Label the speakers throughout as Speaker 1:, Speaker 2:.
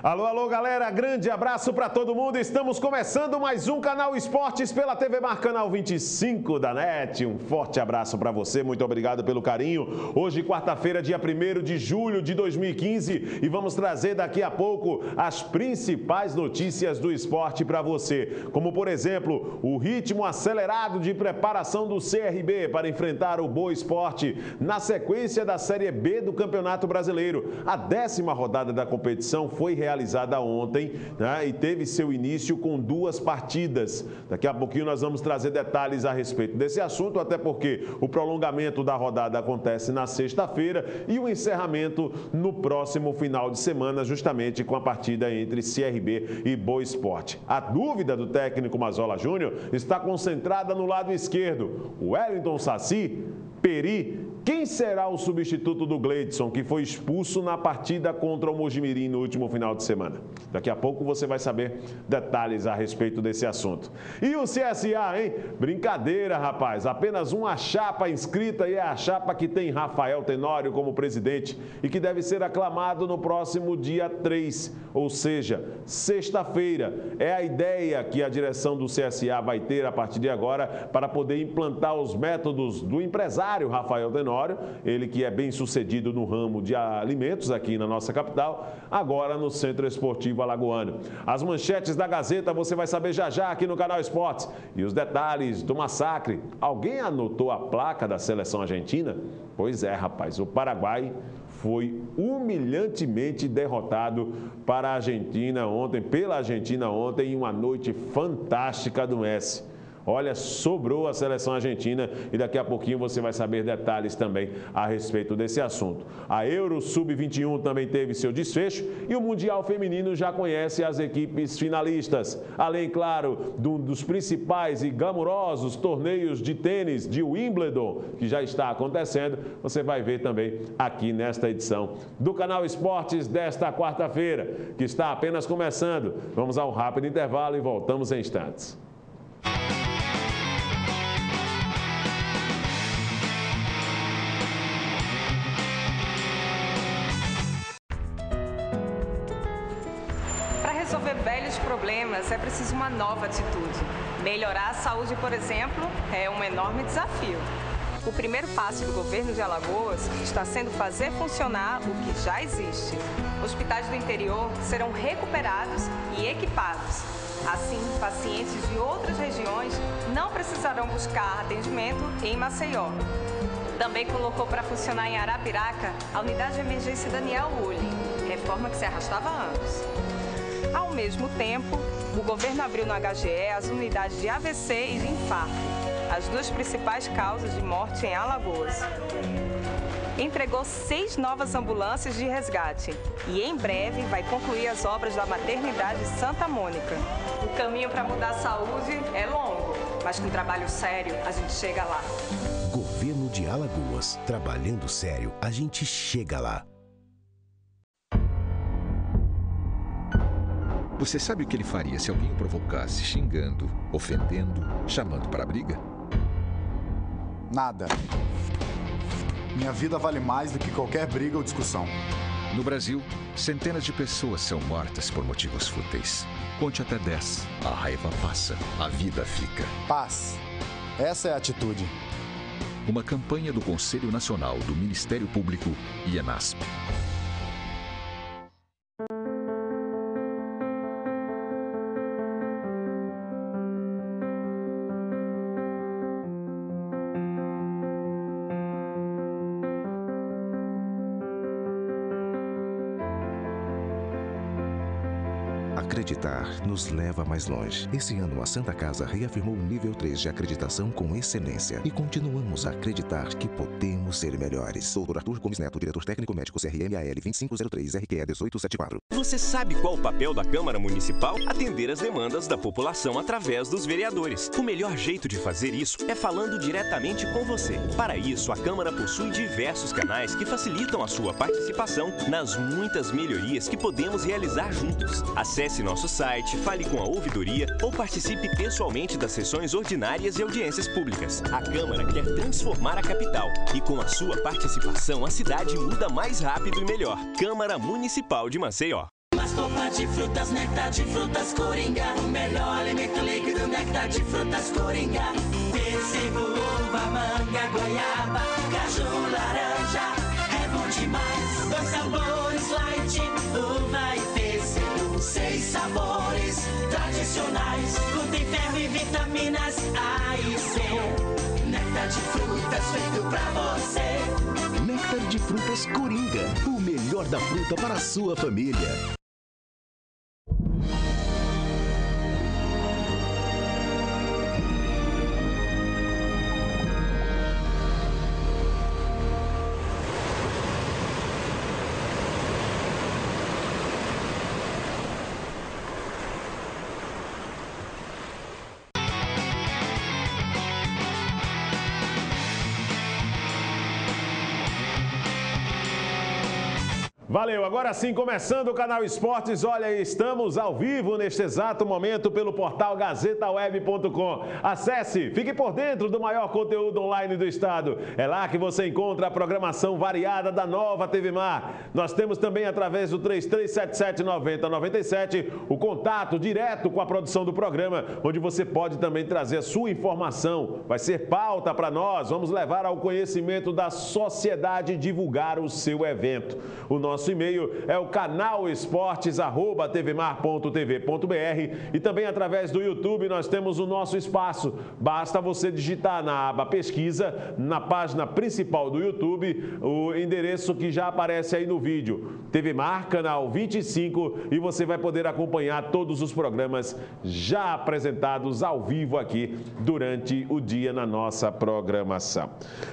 Speaker 1: Alô, alô, galera, grande abraço para todo mundo. Estamos começando mais um Canal Esportes pela TV Mar, canal 25 da NET. Um forte abraço para você, muito obrigado pelo carinho. Hoje, quarta-feira, dia 1º de julho de 2015, e vamos trazer daqui a pouco as principais notícias do esporte para você. Como, por exemplo, o ritmo acelerado de preparação do CRB para enfrentar o Boa Esporte na sequência da Série B do Campeonato Brasileiro. A 10ª rodada da competição foi realizada ontem, né, e teve seu início com 2 partidas. Daqui a pouquinho nós vamos trazer detalhes a respeito desse assunto, até porque o prolongamento da rodada acontece na sexta-feira e o encerramento no próximo final de semana, justamente com a partida entre CRB e Boa Esporte. A dúvida do técnico Mazzola Júnior está concentrada no lado esquerdo. Wellington Saci, Peri. Quem será o substituto do Gleidson, que foi expulso na partida contra o Mojimirim no último final de semana? Daqui a pouco você vai saber detalhes a respeito desse assunto. E o CSA, hein? Brincadeira, rapaz. Apenas uma chapa inscrita e é a chapa que tem Rafael Tenório como presidente e que deve ser aclamado no próximo dia 3, ou seja, sexta-feira. É a ideia que a direção do CSA vai ter a partir de agora para poder implantar os métodos do empresário Rafael Tenório, ele que é bem sucedido no ramo de alimentos aqui na nossa capital, agora no Centro Esportivo Alagoano. As manchetes da Gazeta você vai saber já já aqui no Canal Esportes. E os detalhes do massacre. Alguém anotou a placa da seleção argentina? Pois é, rapaz, o Paraguai foi humilhantemente derrotado para a Argentina ontem, pela Argentina ontem, em uma noite fantástica do Messi. Olha, sobrou a seleção argentina e daqui a pouquinho você vai saber detalhes também a respeito desse assunto. A Euro Sub-21 também teve seu desfecho e o Mundial Feminino já conhece as equipes finalistas. Além, claro, dos principais e glamourosos torneios de tênis de Wimbledon, que já está acontecendo, você vai ver também aqui nesta edição do Canal Esportes desta quarta-feira, que está apenas começando. Vamos a um rápido intervalo e voltamos em instantes.
Speaker 2: Velhos problemas, é preciso uma nova atitude. Melhorar a saúde, por exemplo, é um enorme desafio. O primeiro passo do governo de Alagoas está sendo fazer funcionar o que já existe. Hospitais do interior serão recuperados e equipados. Assim, pacientes de outras regiões não precisarão buscar atendimento em Maceió. Também colocou para funcionar em Arapiraca a unidade de emergência Daniel Uli, reforma que se arrastava há anos. Ao mesmo tempo, o governo abriu no HGE as unidades de AVC e de infarto, as 2 principais causas de morte em Alagoas. Entregou 6 novas ambulâncias de resgate e em breve vai concluir as obras da maternidade Santa Mônica. O caminho para mudar a saúde é longo, mas com trabalho sério a gente chega lá.
Speaker 3: Governo de Alagoas, trabalhando sério, a gente chega lá.
Speaker 4: Você sabe o que ele faria se alguém o provocasse xingando, ofendendo, chamando para a briga?
Speaker 5: Nada. Minha vida vale mais do que qualquer briga ou discussão.
Speaker 4: No Brasil, centenas de pessoas são mortas por motivos fúteis. Conte até 10. A raiva passa, a vida fica.
Speaker 5: Paz. Essa é a atitude.
Speaker 4: Uma campanha do Conselho Nacional do Ministério Público e ENASP.
Speaker 3: Acreditar nos leva mais longe. Esse ano, a Santa Casa reafirmou o nível 3 de acreditação com excelência. E continuamos a acreditar que podemos ser melhores. Dr. Arthur Gomes Neto, diretor técnico médico CRMAL 2503 RQE 1874.
Speaker 6: Você sabe qual o papel da Câmara Municipal? Atender as demandas da população através dos vereadores. O melhor jeito de fazer isso é falando diretamente com você. Para isso, a Câmara possui diversos canais que facilitam a sua participação nas muitas melhorias que podemos realizar juntos. Acesse nosso site, fale com a ouvidoria ou participe pessoalmente das sessões ordinárias e audiências públicas. A Câmara quer transformar a capital e com a sua participação a cidade muda mais rápido e melhor. Câmara Municipal de Maceió.
Speaker 7: Mas tomar de frutas Coringa. O melhor alimento líquido, néctar de frutas Coringa. Pêssego, uva, manga, goiaba, caju, laranja. É bom demais. 2 sabores, light, uva e pêssego. 6 sabores tradicionais. Contém ferro e vitaminas A e C. Néctar de frutas feito pra você.
Speaker 3: Néctar de frutas Coringa. O melhor da fruta para a sua família.
Speaker 1: Valeu, agora sim, começando o canal Esportes. Olha, estamos ao vivo neste exato momento pelo portal gazetaweb.com. Acesse, fique por dentro do maior conteúdo online do estado. É lá que você encontra a programação variada da nova TV Mar. Nós temos também, através do 3377-9097, o contato direto com a produção do programa, onde você pode também trazer a sua informação. Vai ser pauta para nós, vamos levar ao conhecimento da sociedade e divulgar o seu evento. O nosso e-mail é o canalesportes@tvmar.tv.br e também através do YouTube nós temos o nosso espaço. Basta você digitar na aba pesquisa, na página principal do YouTube, o endereço que já aparece aí no vídeo. TV Mar, canal 25, e você vai poder acompanhar todos os programas já apresentados ao vivo aqui durante o dia na nossa programação.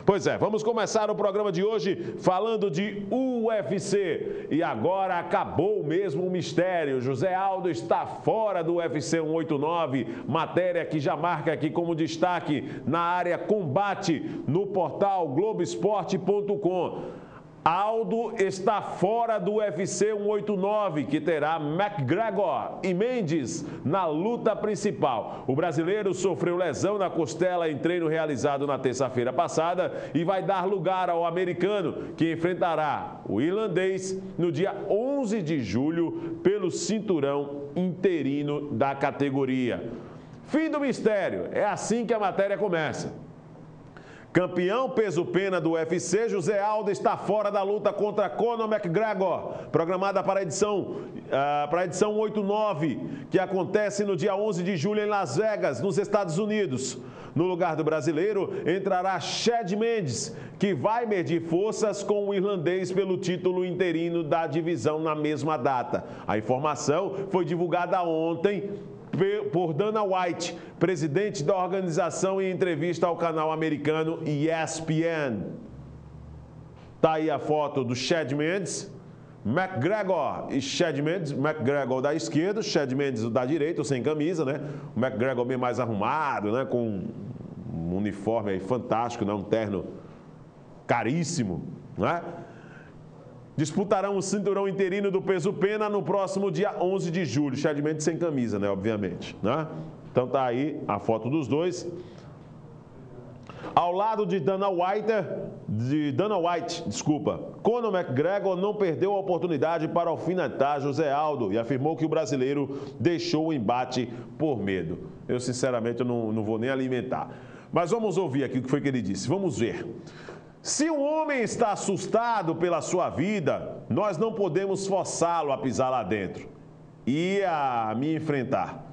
Speaker 1: Pois é, vamos começar o programa de hoje falando de UFC. E agora acabou mesmo o mistério. José Aldo está fora do UFC 189, matéria que já marca aqui como destaque na área combate no portal Globoesporte.com. Aldo está fora do UFC 189, que terá McGregor e Mendes na luta principal. O brasileiro sofreu lesão na costela em treino realizado na terça-feira passada e vai dar lugar ao americano, que enfrentará o irlandês no dia 11 de julho pelo cinturão interino da categoria. Fim do mistério, é assim que a matéria começa. Campeão peso-pena do UFC, José Aldo está fora da luta contra Conor McGregor, programada para a edição 189, que acontece no dia 11 de julho em Las Vegas, nos Estados Unidos. No lugar do brasileiro, entrará Chad Mendes, que vai medir forças com o irlandês pelo título interino da divisão na mesma data. A informação foi divulgada ontem por Dana White, presidente da organização, em entrevista ao canal americano ESPN. Tá aí a foto do Chad Mendes, McGregor e Chad Mendes, McGregor da esquerda, Chad Mendes da direita, sem camisa, né? O McGregor bem mais arrumado, né? Com um uniforme aí fantástico, né? Um terno caríssimo, né? Disputarão o cinturão interino do peso-pena no próximo dia 11 de julho. Chad Mendes sem camisa, né? Obviamente, né? Então tá aí a foto dos dois. Ao lado de Dana White, Conor McGregor não perdeu a oportunidade para alfinetar José Aldo e afirmou que o brasileiro deixou o embate por medo. Eu, sinceramente, não vou nem alimentar. Mas vamos ouvir aqui o que foi que ele disse. Vamos ver. Se um homem está assustado pela sua vida, nós não podemos forçá-lo a pisar lá dentro e a me enfrentar.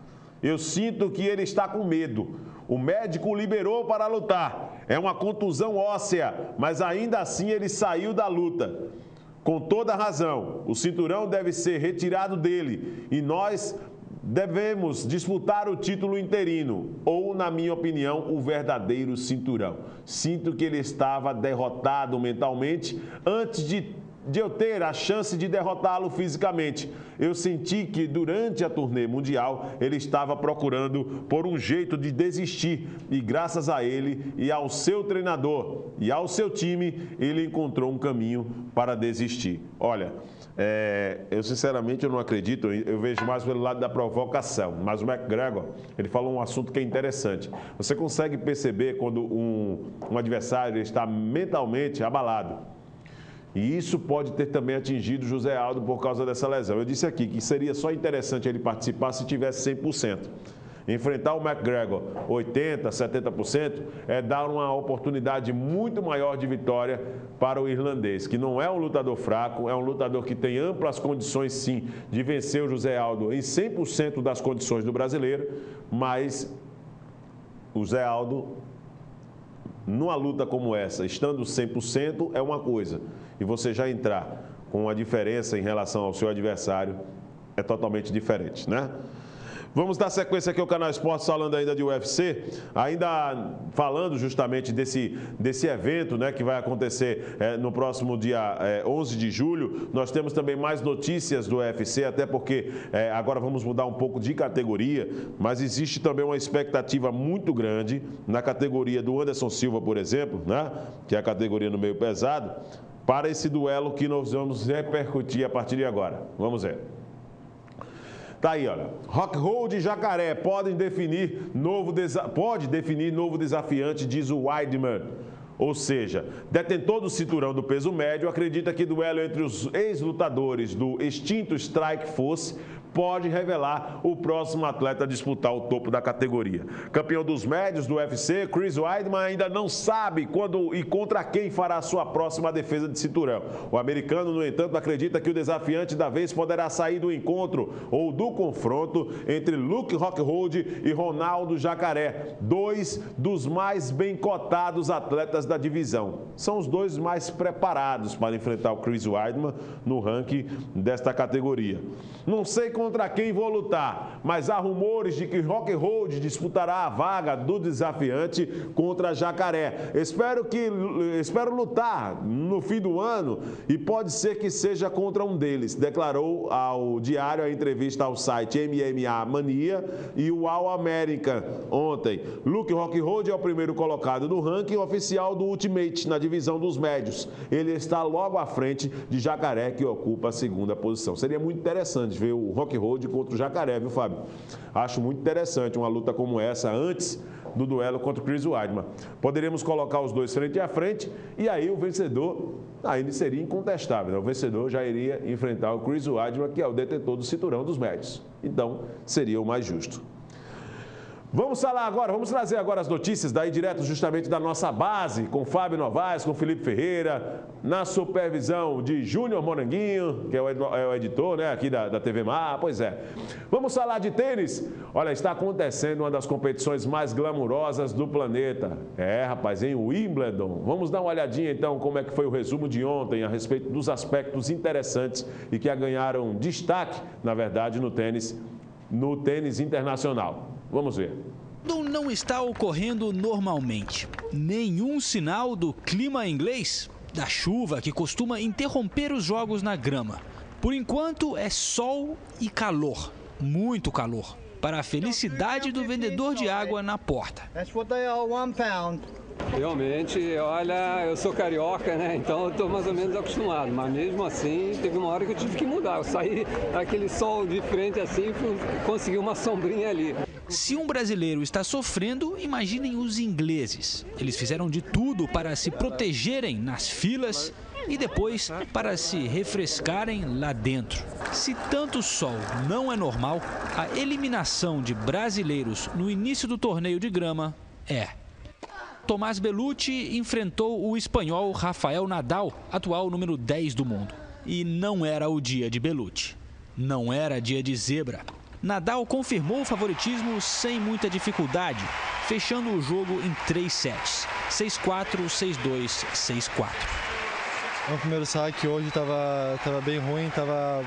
Speaker 1: Eu sinto que ele está com medo. O médico o liberou para lutar. É uma contusão óssea, mas ainda assim ele saiu da luta. Com toda razão, o cinturão deve ser retirado dele e nós devemos disputar o título interino, ou, na minha opinião, o verdadeiro cinturão. Sinto que ele estava derrotado mentalmente antes de eu ter a chance de derrotá-lo fisicamente. Eu senti que durante a turnê mundial ele estava procurando por um jeito de desistir e graças a ele e ao seu treinador e ao seu time, ele encontrou um caminho para desistir. Olha, eu sinceramente eu não acredito, eu vejo mais pelo lado da provocação, mas o McGregor, ele falou um assunto que é interessante. Você consegue perceber quando um adversário está mentalmente abalado. E isso pode ter também atingido o José Aldo por causa dessa lesão. Eu disse aqui que seria só interessante ele participar se tivesse 100%. Enfrentar o McGregor 80%, 70% é dar uma oportunidade muito maior de vitória para o irlandês, que não é um lutador fraco, é um lutador que tem amplas condições sim de vencer o José Aldo em 100% das condições do brasileiro, mas o José Aldo, numa luta como essa, estando 100% é uma coisa, e você já entrar com uma diferença em relação ao seu adversário é totalmente diferente, né? Vamos dar sequência aqui ao Canal Esportes, falando ainda de UFC, ainda falando justamente desse evento, né, que vai acontecer no próximo dia 11 de julho. Nós temos também mais notícias do UFC, até porque agora vamos mudar um pouco de categoria, mas existe também uma expectativa muito grande na categoria do Anderson Silva, por exemplo, né, que é a categoria no meio pesado, para esse duelo que nós vamos repercutir a partir de agora. Vamos ver. Tá aí, olha. Rockhold e Jacaré pode definir novo desafiante, diz o Weidman. Ou seja, detentor do cinturão do peso médio, acredita que duelo entre os ex-lutadores do extinto Strike Force pode revelar o próximo atleta a disputar o topo da categoria. Campeão dos médios do UFC, Chris Weidman ainda não sabe quando e contra quem fará sua próxima defesa de cinturão. O americano, no entanto, acredita que o desafiante da vez poderá sair do encontro ou do confronto entre Luke Rockhold e Ronaldo Jacaré, dois dos mais bem cotados atletas da divisão. São os dois mais preparados para enfrentar o Chris Weidman no ranking desta categoria. Não sei contra quem vou lutar, mas há rumores de que Rockhold disputará a vaga do desafiante contra Jacaré. Espero lutar no fim do ano e pode ser que seja contra um deles, declarou ao Diário a entrevista ao site MMA Mania e o All American ontem. Luke Rockhold é o primeiro colocado no ranking oficial do Ultimate na divisão dos médios. Ele está logo à frente de Jacaré, que ocupa a segunda posição. Seria muito interessante ver o Rockhold contra o Jacaré, viu, Fábio? Acho muito interessante uma luta como essa antes do duelo contra o Chris Weidman. Poderíamos colocar os dois frente a frente e aí o vencedor ainda seria incontestável, né? O vencedor já iria enfrentar o Chris Weidman, que é o detentor do cinturão dos médios. Então, seria o mais justo. Vamos falar agora, vamos trazer agora as notícias daí direto justamente da nossa base, com Fábio Novaes, com Felipe Ferreira, na supervisão de Júnior Moranguinho, que é o editor, né, aqui da TV Mar. Pois é. Vamos falar de tênis? Olha, está acontecendo uma das competições mais glamurosas do planeta. Rapaz, em Wimbledon. Vamos dar uma olhadinha então como é que foi o resumo de ontem a respeito dos aspectos interessantes e que ganharam destaque, na verdade, no tênis internacional. Vamos ver.
Speaker 8: Não está ocorrendo normalmente. Nenhum sinal do clima inglês, da chuva que costuma interromper os jogos na grama. Por enquanto é sol e calor, muito calor, para a felicidade do vendedor de água na porta.
Speaker 9: Realmente, olha, eu sou carioca, né? Então eu estou mais ou menos acostumado, mas mesmo assim teve uma hora que eu tive que mudar. Eu saí daquele sol de frente assim e consegui uma sombrinha ali.
Speaker 8: Se um brasileiro está sofrendo, imaginem os ingleses. Eles fizeram de tudo para se protegerem nas filas e depois para se refrescarem lá dentro. Se tanto sol não é normal, a eliminação de brasileiros no início do torneio de grama é. Tomás Bellucci enfrentou o espanhol Rafael Nadal, atual número 10 do mundo. E não era o dia de Bellucci. Não era dia de zebra. Nadal confirmou o favoritismo sem muita dificuldade, fechando o jogo em 3 sets. 6-4, 6-2, 6-4.
Speaker 10: O primeiro saque hoje estava bem ruim, estava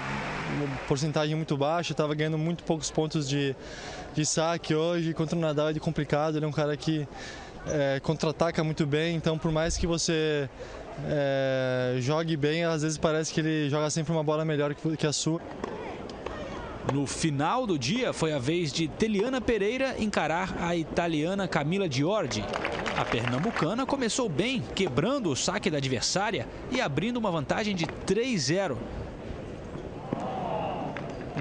Speaker 10: uma porcentagem muito baixa, estava ganhando muito poucos pontos de saque hoje. Contra o Nadal é complicado, ele é um cara que contra-ataca muito bem, então por mais que você jogue bem, às vezes parece que ele joga sempre uma bola melhor que a sua.
Speaker 8: No final do dia, foi a vez de Teliana Pereira encarar a italiana Camila Giorgi. A pernambucana começou bem, quebrando o saque da adversária e abrindo uma vantagem de 3-0.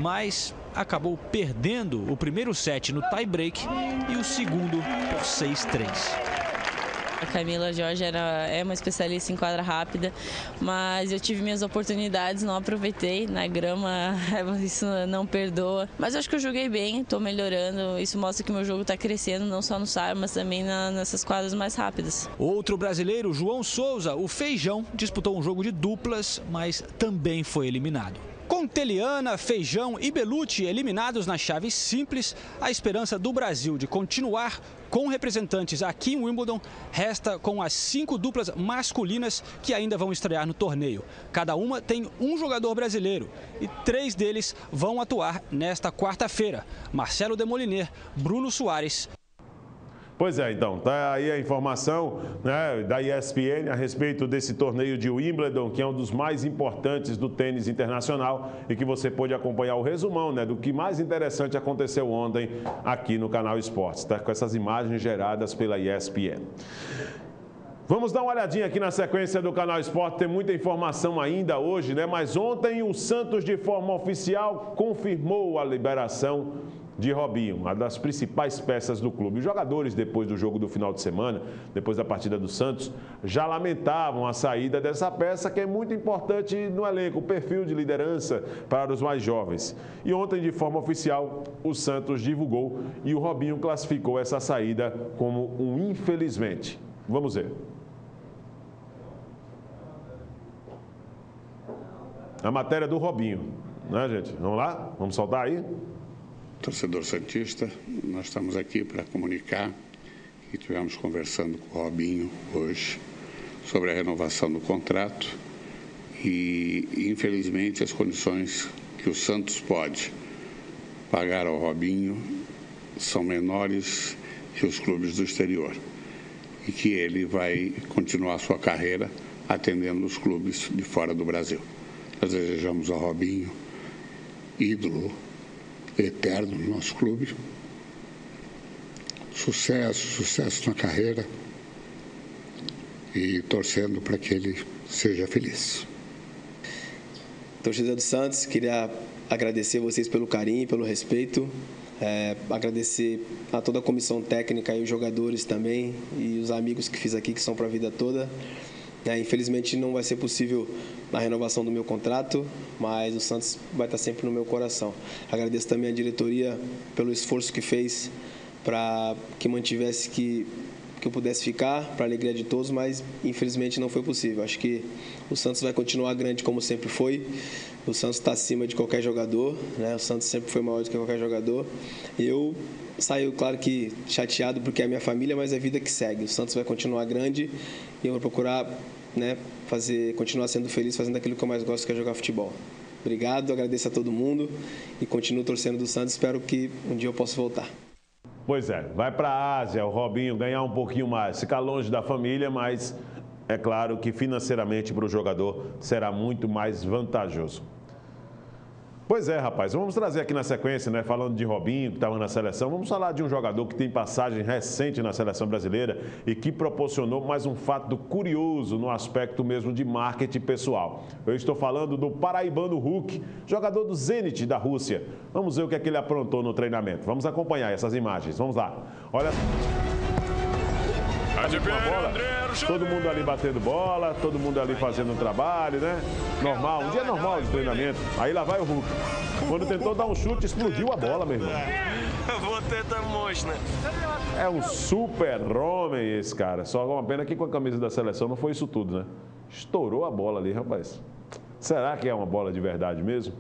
Speaker 8: Mas acabou perdendo o primeiro set no tie-break e o segundo por 6-3.
Speaker 11: A Camila Jorge é uma especialista em quadra rápida, mas eu tive minhas oportunidades, não aproveitei. Na grama, isso não perdoa. Mas eu acho que eu joguei bem, estou melhorando. Isso mostra que meu jogo está crescendo, não só no SAR, mas também nessas quadras mais rápidas.
Speaker 8: Outro brasileiro, João Souza, o Feijão, disputou um jogo de duplas, mas também foi eliminado. Com Teliana, Feijão e Belucci eliminados na chave simples, a esperança do Brasil de continuar com representantes aqui em Wimbledon resta com as 5 duplas masculinas que ainda vão estrear no torneio. Cada uma tem um jogador brasileiro e 3 deles vão atuar nesta quarta-feira. Marcelo Demoliner, Bruno Soares.
Speaker 1: Pois é, então, tá aí a informação, né, da ESPN a respeito desse torneio de Wimbledon, que é um dos mais importantes do tênis internacional e que você pôde acompanhar o resumão, né, do que mais interessante aconteceu ontem aqui no Canal Esportes, tá? Com essas imagens geradas pela ESPN. Vamos dar uma olhadinha aqui na sequência do Canal Esporte, tem muita informação ainda hoje, né? Mas ontem o Santos, de forma oficial, confirmou a liberação de Robinho, uma das principais peças do clube. Os jogadores, depois do jogo do final de semana, depois da partida do Santos, já lamentavam a saída dessa peça, que é muito importante no elenco, o perfil de liderança para os mais jovens. E ontem, de forma oficial, o Santos divulgou e o Robinho classificou essa saída como um infelizmente. Vamos ver. A matéria do Robinho, né, gente? Vamos lá? Vamos soltar aí?
Speaker 12: Torcedor santista, nós estamos aqui para comunicar que estivemos conversando com o Robinho hoje sobre a renovação do contrato e, infelizmente, as condições que o Santos pode pagar ao Robinho são menores que os clubes do exterior e que ele vai continuar a sua carreira atendendo os clubes de fora do Brasil. Nós desejamos ao Robinho, ídolo eterno no nosso clube, sucesso na carreira e torcendo para que ele seja feliz.
Speaker 13: Torcedor do Santos, queria agradecer vocês pelo carinho, pelo respeito, agradecer a toda a comissão técnica e os jogadores também e os amigos que fiz aqui que são para a vida toda. Infelizmente não vai ser possível a renovação do meu contrato, mas o Santos vai estar sempre no meu coração. Agradeço também a diretoria pelo esforço que fez para que mantivesse que eu pudesse ficar, para a alegria de todos, mas infelizmente não foi possível. Acho que o Santos vai continuar grande como sempre foi. O Santos está acima de qualquer jogador, né? O Santos sempre foi maior do que qualquer jogador. Eu saio, claro que chateado porque é a minha família, mas é a vida que segue. O Santos vai continuar grande e eu vou procurar, né, continuar sendo feliz, fazendo aquilo que eu mais gosto, que é jogar futebol. Obrigado, agradeço a todo mundo e continuo torcendo do Santos. Espero que um dia eu possa voltar.
Speaker 1: Pois é, vai para a Ásia, o Robinho ganhar um pouquinho mais, ficar longe da família, mas é claro que financeiramente para o jogador será muito mais vantajoso. Pois é, rapaz, vamos trazer aqui na sequência, né, falando de Robinho, que estava na seleção, vamos falar de um jogador que tem passagem recente na seleção brasileira e que proporcionou mais um fato curioso no aspecto mesmo de marketing pessoal. Eu estou falando do paraibano Hulk, jogador do Zenit da Rússia. Vamos ver o que é que ele aprontou no treinamento. Vamos acompanhar essas imagens, vamos lá. Olha... Bola, todo mundo ali batendo bola, todo mundo ali fazendo um trabalho, né? Normal, um dia normal de treinamento. Aí lá vai o Hulk. Quando tentou dar um chute, explodiu a bola, meu irmão.
Speaker 14: Vou tentar mostrar.
Speaker 1: É um super homem esse cara. Só uma pena que com a camisa da seleção não foi isso tudo, né? Estourou a bola ali, rapaz. Será que é uma bola de verdade mesmo?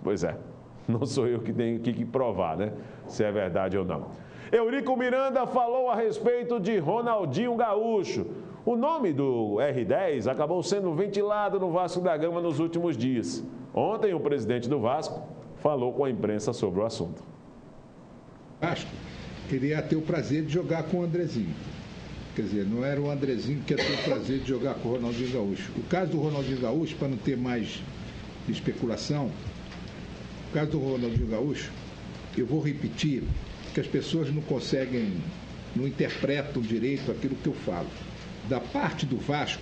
Speaker 1: Pois é. Não sou eu que tenho que provar, né? Se é verdade ou não. Eurico Miranda falou a respeito de Ronaldinho Gaúcho. O nome do R10 acabou sendo ventilado no Vasco da Gama nos últimos dias. Ontem, o presidente do Vasco falou com a imprensa sobre o assunto.
Speaker 15: Vasco queria ter o prazer de jogar com o Andrezinho. Quer dizer, não era o Andrezinho que ia ter o prazer de jogar com o Ronaldinho Gaúcho. O caso do Ronaldinho Gaúcho, para não ter mais especulação, o caso do Ronaldinho Gaúcho, eu vou repetir, que as pessoas não interpretam direito aquilo que eu falo. Da parte do Vasco,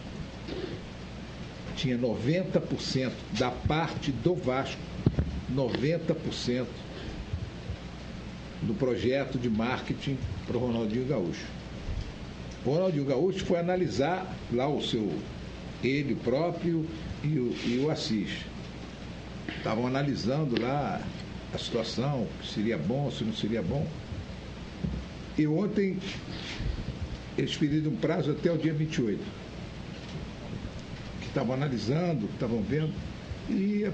Speaker 15: tinha 90%, da parte do Vasco, 90% do projeto de marketing para o Ronaldinho Gaúcho. O Ronaldinho Gaúcho foi analisar lá ele próprio e o Assis. Estavam analisando lá a situação, se seria bom, se não seria bom. E ontem eles pediram um prazo até o dia 28. Que estavam analisando, que estavam vendo. E,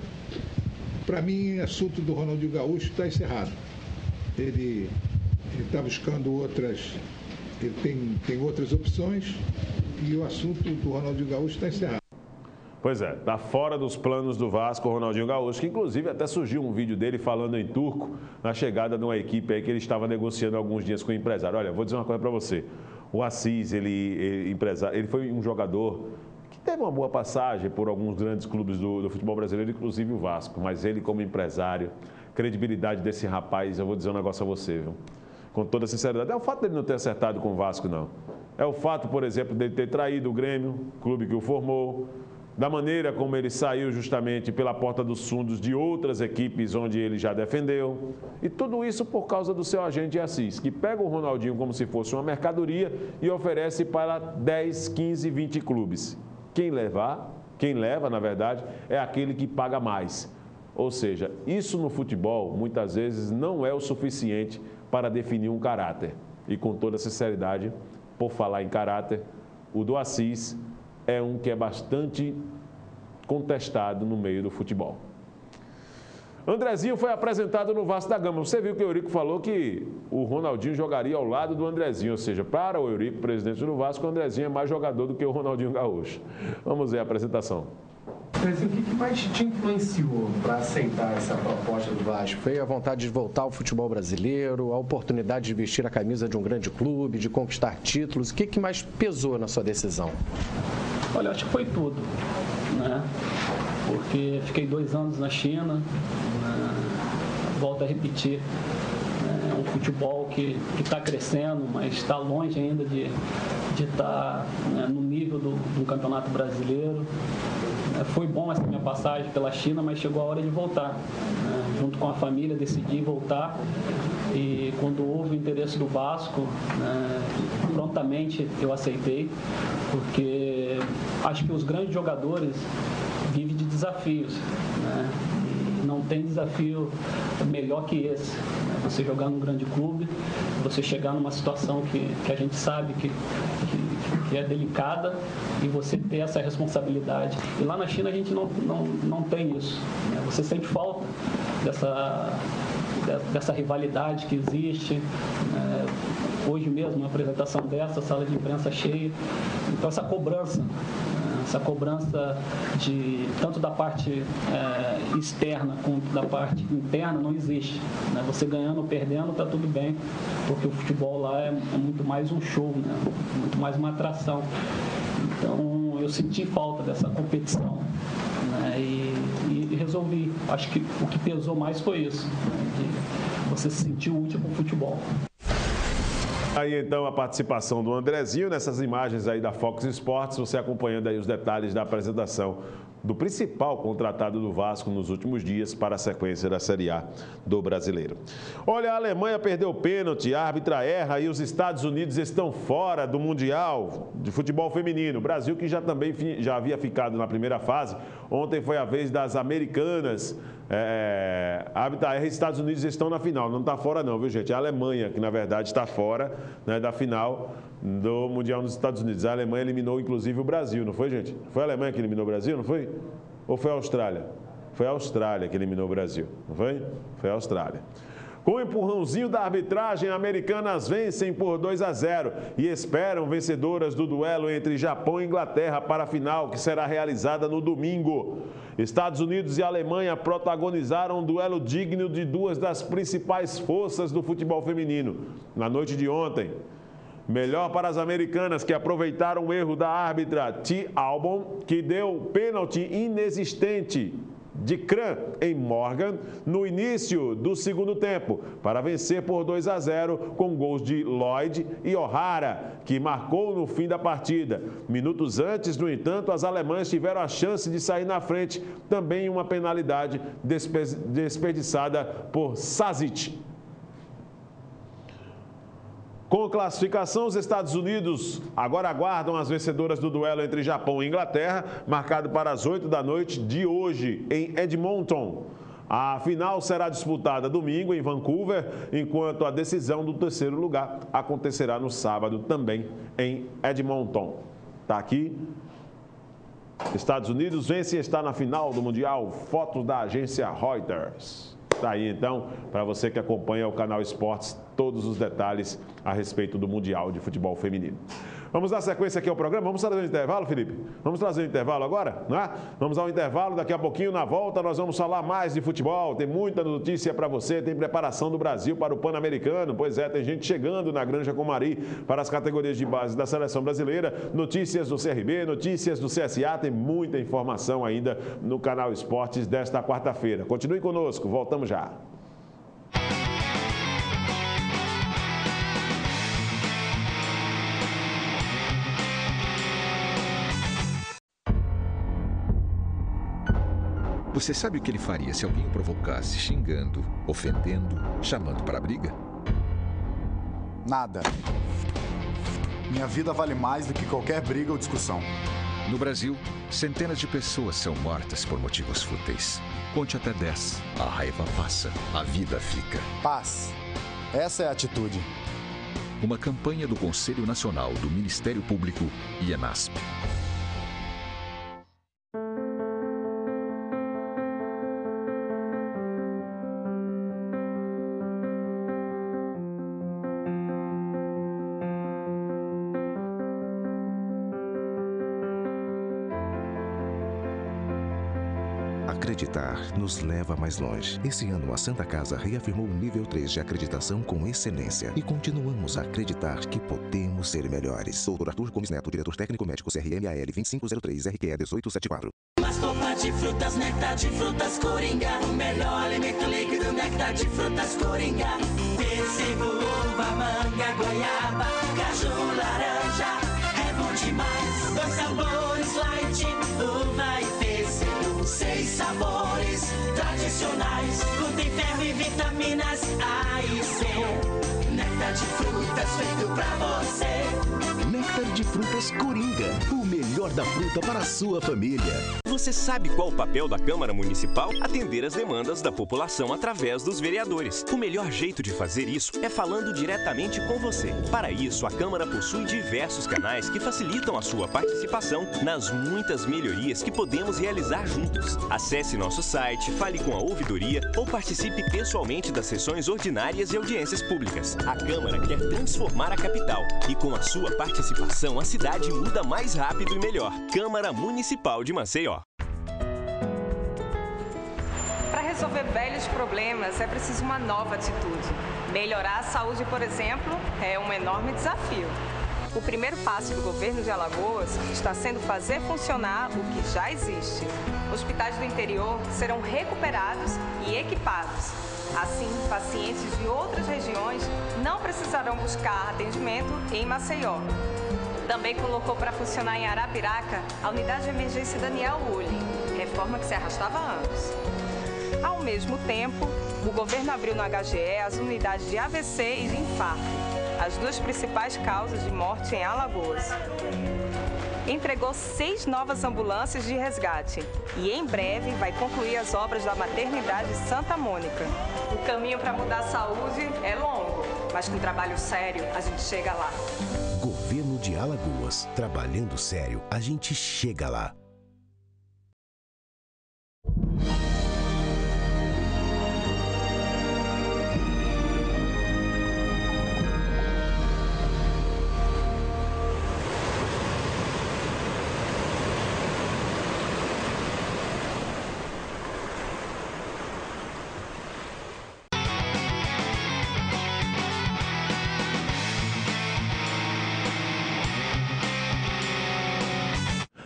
Speaker 15: para mim, o assunto do Ronaldinho Gaúcho está encerrado. Ele está buscando outras... Ele tem outras opções e o assunto do Ronaldinho Gaúcho está encerrado.
Speaker 1: Pois é, está fora dos planos do Vasco o Ronaldinho Gaúcho, que inclusive até surgiu um vídeo dele falando em turco na chegada de uma equipe aí que ele estava negociando há alguns dias com o empresário. Olha, vou dizer uma coisa para você. O Assis, ele foi um jogador que teve uma boa passagem por alguns grandes clubes do futebol brasileiro, inclusive o Vasco, mas ele como empresário, credibilidade desse rapaz, eu vou dizer um negócio a você, viu? Com toda sinceridade, é o fato dele não ter acertado com o Vasco, não. É o fato, por exemplo, dele ter traído o Grêmio, clube que o formou, da maneira como ele saiu justamente pela porta dos fundos de outras equipes onde ele já defendeu. E tudo isso por causa do seu agente Assis, que pega o Ronaldinho como se fosse uma mercadoria e oferece para 10, 15, 20 clubes. Quem leva, na verdade, é aquele que paga mais. Ou seja, isso no futebol, muitas vezes, não é o suficiente para definir um caráter. E com toda sinceridade, por falar em caráter, o do Assis é um que é bastante contestado no meio do futebol. Andrezinho foi apresentado no Vasco da Gama. Você viu que o Eurico falou que o Ronaldinho jogaria ao lado do Andrezinho, ou seja, para o Eurico, presidente do Vasco, o Andrezinho é mais jogador do que o Ronaldinho Gaúcho. Vamos ver a apresentação.
Speaker 16: Mas o que mais te influenciou para aceitar essa proposta do Vasco? Foi a vontade de voltar ao futebol brasileiro, a oportunidade de vestir a camisa de um grande clube, de conquistar títulos? O que mais pesou na sua decisão?
Speaker 17: Olha, acho que foi tudo, né? Porque fiquei 2 anos na China, volto a repetir, é um futebol que está crescendo, mas está longe ainda de estar no nível do campeonato brasileiro. Foi bom essa minha passagem pela China, mas chegou a hora de voltar. Junto com a família, decidi voltar. E quando houve o interesse do Vasco, prontamente eu aceitei, porque acho que os grandes jogadores vivem de desafios. E não tem desafio melhor que esse. Você jogar num grande clube, você chegar numa situação que a gente sabe que é delicada e você ter essa responsabilidade. E lá na China a gente não tem isso. Você sente falta dessa rivalidade que existe. Hoje mesmo, uma apresentação dessa, sala de imprensa cheia. Então essa cobrança tanto da parte externa quanto da parte interna não existe. Você ganhando ou perdendo está tudo bem, porque o futebol lá é muito mais um show, muito mais uma atração. Então eu senti falta dessa competição e resolvi. Acho que o que pesou mais foi isso, de você se sentir útil com o futebol.
Speaker 1: Aí então a participação do Andrezinho nessas imagens aí da Fox Sports, você acompanhando aí os detalhes da apresentação do principal contratado do Vasco nos últimos dias para a sequência da Série A do Brasileiro. Olha, a Alemanha perdeu o pênalti, a árbitra erra e os Estados Unidos estão fora do Mundial de Futebol Feminino. O Brasil, que já havia ficado na primeira fase, ontem foi a vez das americanas. A árbitra erra e os Estados Unidos estão na final, não está fora não, viu gente? É a Alemanha que na verdade está fora da final do Mundial nos Estados Unidos. A Alemanha eliminou inclusive o Brasil, não foi, gente? Foi a Alemanha que eliminou o Brasil, não foi? Ou foi a Austrália? Foi a Austrália que eliminou o Brasil, não foi? Foi a Austrália. Com o empurrãozinho da arbitragem, americanas vencem por 2-0 e esperam vencedoras do duelo entre Japão e Inglaterra para a final, que será realizada no domingo. Estados Unidos e Alemanha protagonizaram um duelo digno de 2 das principais forças do futebol feminino na noite de ontem. Melhor para as americanas, que aproveitaram o erro da árbitra T. Albon, que deu pênalti inexistente de Kran em Morgan no início do segundo tempo, para vencer por 2-0 com gols de Lloyd e O'Hara, que marcou no fim da partida. Minutos antes, no entanto, as alemãs tiveram a chance de sair na frente, também em uma penalidade desperdiçada por Sazic. Com classificação, os Estados Unidos agora aguardam as vencedoras do duelo entre Japão e Inglaterra, marcado para as 8 da noite de hoje, em Edmonton. A final será disputada domingo em Vancouver, enquanto a decisão do terceiro lugar acontecerá no sábado também em Edmonton. Está aqui. Estados Unidos vence e está na final do Mundial. Fotos da agência Reuters. Está aí, então, para você que acompanha o canal Esportes, todos os detalhes a respeito do Mundial de Futebol Feminino. Vamos dar sequência aqui ao programa. Vamos trazer um intervalo, Felipe? Vamos trazer um intervalo agora, né? Vamos ao intervalo. Daqui a pouquinho, na volta, nós vamos falar mais de futebol. Tem muita notícia para você. Tem preparação do Brasil para o Pan-Americano. Pois é, tem gente chegando na Granja Comari para as categorias de base da Seleção Brasileira. Notícias do CRB, notícias do CSA. Tem muita informação ainda no canal Esportes desta quarta-feira. Continue conosco. Voltamos já.
Speaker 4: Você sabe o que ele faria se alguém o provocasse xingando, ofendendo, chamando para a briga?
Speaker 5: Nada. Minha vida vale mais do que qualquer briga ou discussão.
Speaker 4: No Brasil, centenas de pessoas são mortas por motivos fúteis. Conte até 10. A raiva passa, a vida fica.
Speaker 5: Paz. Essa é a atitude.
Speaker 4: Uma campanha do Conselho Nacional do Ministério Público e ENASP.
Speaker 3: Acreditar nos leva mais longe. Esse ano, a Santa Casa reafirmou o nível 3 de acreditação com excelência. E continuamos a acreditar que podemos ser melhores. Dr. Arthur Gomes Neto, diretor técnico médico CRMAL 2503 RQE 1874.
Speaker 7: Sopa de frutas, néctar de frutas Coringa. O melhor alimento líquido, néctar de frutas Coringa. Pêssego, uva, manga, goiaba, caju, laranja. É bom demais. 2 sabores, light, uva e pêssego. 6 sabores tradicionais. Contém ferro e vitaminas A e C. Néctar de frutas feito pra você.
Speaker 18: Néctar de frutas Coringa. O melhor da fruta para a sua família.
Speaker 6: Você sabe qual o papel da Câmara Municipal? Atender as demandas da população através dos vereadores. O melhor jeito de fazer isso é falando diretamente com você. Para isso, a Câmara possui diversos canais que facilitam a sua participação nas muitas melhorias que podemos realizar juntos. Acesse nosso site, fale com a ouvidoria ou participe pessoalmente das sessões ordinárias e audiências públicas. A Câmara quer transformar a capital e com a sua participação a cidade muda mais rápido e melhor. Câmara Municipal de Maceió.
Speaker 2: Para resolver velhos problemas é preciso uma nova atitude. Melhorar a saúde, por exemplo, é um enorme desafio. O primeiro passo do governo de Alagoas está sendo fazer funcionar o que já existe. Hospitais do interior serão recuperados e equipados. Assim, pacientes de outras regiões não precisarão buscar atendimento em Maceió. Também colocou para funcionar em Arapiraca a unidade de emergência Daniel Ulli, reforma que se arrastava há anos. Ao mesmo tempo, o governo abriu no HGE as unidades de AVC e de infarto, as duas principais causas de morte em Alagoas. Entregou 6 novas ambulâncias de resgate e em breve vai concluir as obras da maternidade Santa Mônica. O caminho para mudar a saúde é longo, mas com trabalho sério a gente chega lá.
Speaker 18: Governo de Alagoas. Trabalhando sério, a gente chega lá.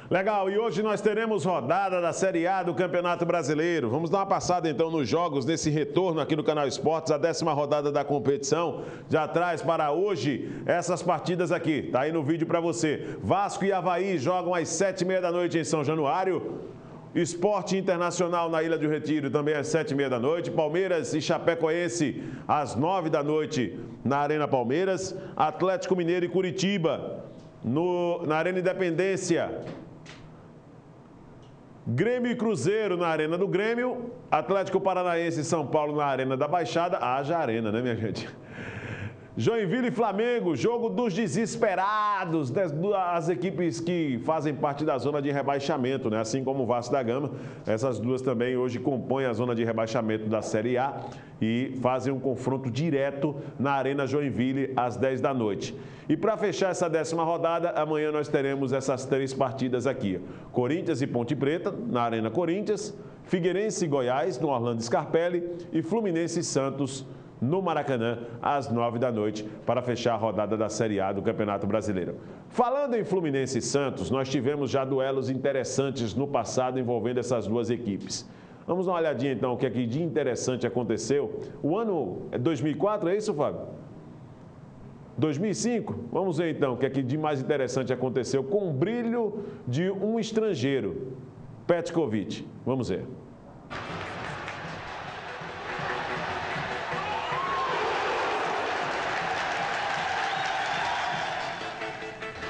Speaker 1: Legal, e hoje nós teremos rodada da Série A do Campeonato Brasileiro. Vamos dar uma passada então nos jogos nesse retorno aqui no Canal Esportes, a 10ª rodada da competição. Já traz para hoje essas partidas aqui, tá aí no vídeo para você. Vasco e Avaí jogam às 7h30 da noite em São Januário. Esporte Internacional na Ilha do Retiro, também às 7h30 da noite. Palmeiras e Chapecoense, às 9 da noite, na Arena Palmeiras. Atlético Mineiro e Curitiba, na Arena Independência. Grêmio e Cruzeiro na Arena do Grêmio. Atlético Paranaense e São Paulo na Arena da Baixada. Haja arena, né, minha gente? Joinville e Flamengo, jogo dos desesperados, as equipes que fazem parte da zona de rebaixamento, né? Assim como o Vasco da Gama, essas duas também hoje compõem a zona de rebaixamento da Série A e fazem um confronto direto na Arena Joinville às 10 da noite. E para fechar essa 10ª rodada, amanhã nós teremos essas 3 partidas aqui. Corinthians e Ponte Preta, na Arena Corinthians, Figueirense e Goiás, no Orlando Scarpelli, e Fluminense e Santos, no Maracanã, às 9 da noite, para fechar a rodada da Série A do Campeonato Brasileiro. Falando em Fluminense e Santos, nós tivemos já duelos interessantes no passado envolvendo essas duas equipes. Vamos dar uma olhadinha então o que é que de interessante aconteceu. O ano é 2004, é isso, Fábio? 2005? Vamos ver então o que é que de mais interessante aconteceu com o brilho de um estrangeiro, Petkovic. Vamos ver.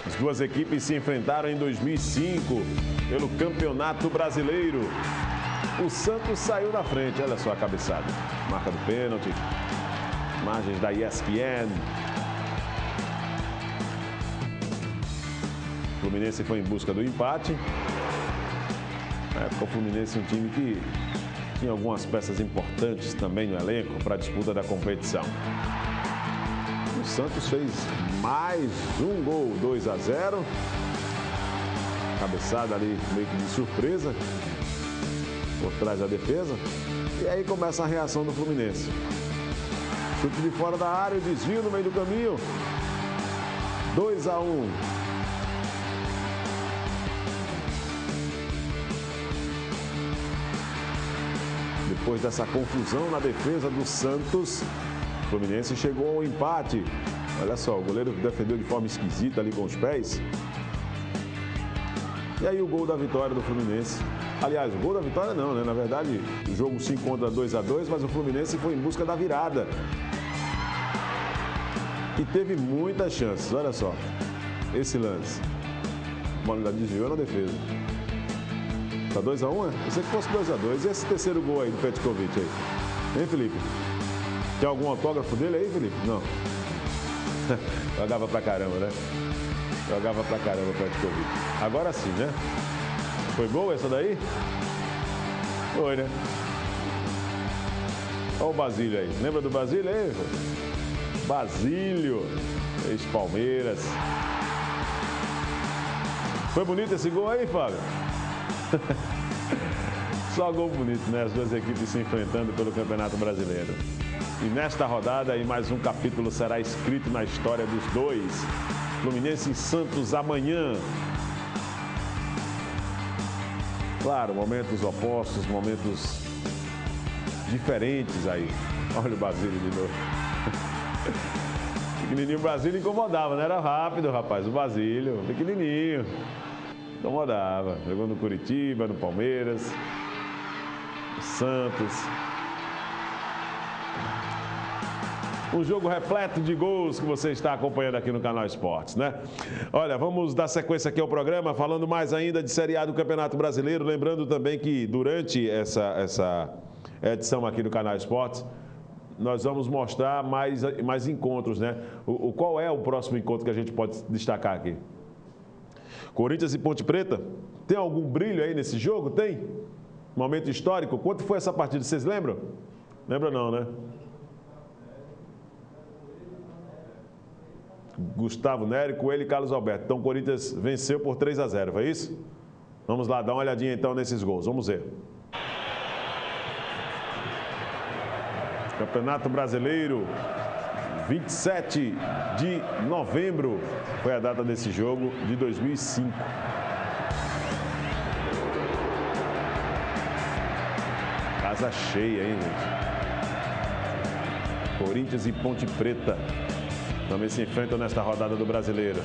Speaker 1: As duas equipes se enfrentaram em 2005 pelo Campeonato Brasileiro. O Santos saiu na frente, olha só a cabeçada. Marca do pênalti, imagens da ESPN. O Fluminense foi em busca do empate. Na época, o Fluminense é um time que tinha algumas peças importantes também no elenco para a disputa da competição. O Santos fez mais um gol, 2-0. Cabeçada ali meio que de surpresa, por trás da defesa. E aí começa a reação do Fluminense. Chute de fora da área, desvio no meio do caminho. 2-1. Depois dessa confusão na defesa do Santos, o Fluminense chegou ao empate. Olha só, o goleiro defendeu de forma esquisita ali com os pés. E aí o gol da vitória do Fluminense. Aliás, o gol da vitória não, né? Na verdade, o jogo se encontra 2-2, mas o Fluminense foi em busca da virada. E teve muitas chances, olha só. Esse lance. A bola desviou na defesa. Tá 2-1, é? Eu sei que fosse 2-2. E esse terceiro gol aí do Petkovic aí? Hein, Felipe? Tem algum autógrafo dele aí, Felipe? Não. Jogava pra caramba, né? Jogava pra caramba o Petkovic. Agora sim, né? Foi gol essa daí? Foi, né? Olha o Basílio aí. Lembra do Basílio aí? Basílio, ex-Palmeiras. Foi bonito esse gol aí, Fábio? Só gol bonito, né? As duas equipes se enfrentando pelo Campeonato Brasileiro. E nesta rodada, aí mais um capítulo será escrito na história dos dois. Fluminense e Santos amanhã. Claro, momentos opostos, momentos diferentes aí. Olha o Basílio de novo. Pequenininho, o Basílio incomodava, não era rápido, rapaz. O Basílio, pequenininho. Incomodava. Jogou no Curitiba, no Palmeiras, no Santos. Um jogo repleto de gols que você está acompanhando aqui no Canal Esportes, né? Olha, vamos dar sequência aqui ao programa, falando mais ainda de Série A do Campeonato Brasileiro. Lembrando também que durante essa edição aqui no Canal Esportes, nós vamos mostrar mais encontros, né? Qual é o próximo encontro que a gente pode destacar aqui? Corinthians e Ponte Preta. Tem algum brilho aí nesse jogo? Tem? Momento histórico? Quanto foi essa partida? Vocês lembram? Lembra não, né? Gustavo Nery, Coelho e Carlos Alberto. Então o Corinthians venceu por 3-0, foi isso? Vamos lá, dar uma olhadinha então nesses gols. Vamos ver. Campeonato Brasileiro, 27 de novembro foi a data desse jogo de 2005. Casa cheia, hein, gente? Corinthians e Ponte Preta também se enfrentam nesta rodada do Brasileiro.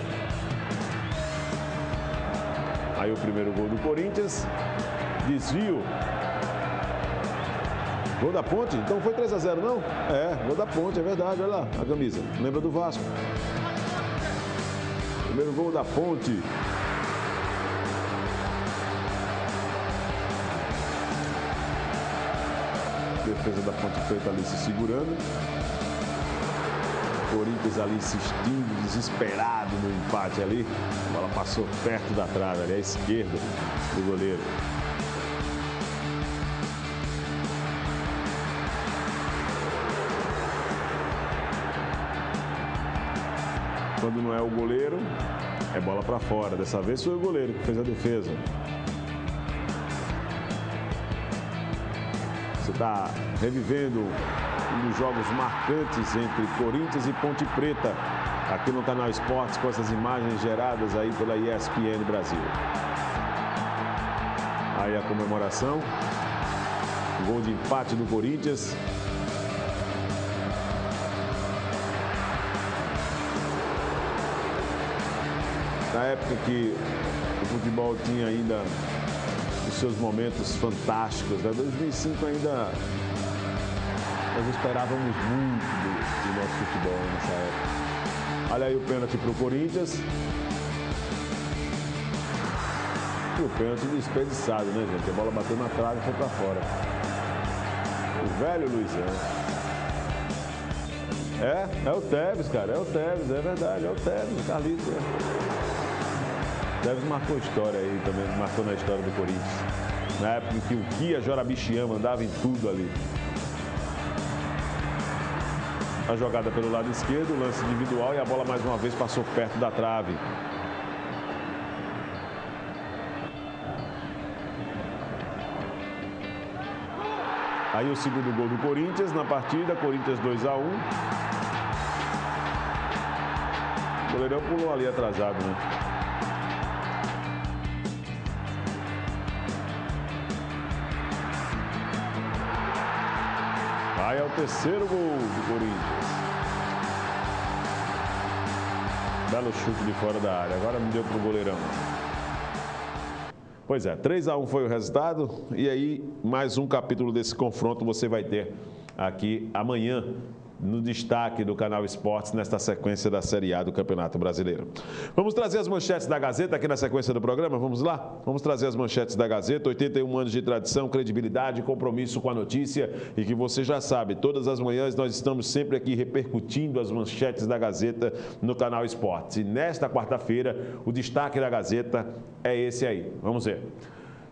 Speaker 1: Aí o primeiro gol do Corinthians, Desvio. Gol da Ponte? Então foi 3-0, não? É, gol da Ponte, é verdade. Olha lá a camisa. Lembra do Vasco? Primeiro gol da Ponte. Defesa da Ponte Preta ali se segurando. Corinthians ali insistindo, desesperado no empate ali. A bola passou perto da trave ali, à esquerda do goleiro. Quando não é o goleiro, é bola para fora. Dessa vez foi o goleiro que fez a defesa. Você está revivendo um dos jogos marcantes entre Corinthians e Ponte Preta, aqui no Canal Esportes, com essas imagens geradas aí pela ESPN Brasil. Aí a comemoração, gol de empate do Corinthians. Na época que o futebol tinha ainda os seus momentos fantásticos, né? 2005 ainda nós esperávamos muito do nosso futebol nessa época. Olha aí o pênalti para o Corinthians. E o pênalti desperdiçado, né, gente? A bola bateu na trave e foi para fora. O velho Luizão. É o Tevez, cara. É o Tevez, é verdade. É o Tevez, o Carlitos. Tevez marcou história aí também, marcou na história do Corinthians. Na época em que o Kia Jorabichian mandava em tudo ali. A jogada pelo lado esquerdo, lance individual e a bola mais uma vez passou perto da trave. Aí o segundo gol do Corinthians na partida, Corinthians 2-1. O goleirão pulou ali atrasado, né? Aí é o terceiro gol do Corinthians. Belo chute de fora da área. Agora não deu pro goleirão. Pois é, 3-1 foi o resultado. E aí, mais um capítulo desse confronto você vai ter aqui amanhã, no destaque do Canal Esportes, nesta sequência da Série A do Campeonato Brasileiro. Vamos trazer as manchetes da Gazeta aqui na sequência do programa? Vamos lá? Vamos trazer as manchetes da Gazeta. 81 anos de tradição, credibilidade, compromisso com a notícia. E que você já sabe, todas as manhãs nós estamos sempre aqui repercutindo as manchetes da Gazeta no Canal Esportes. E nesta quarta-feira, o destaque da Gazeta é esse aí. Vamos ver.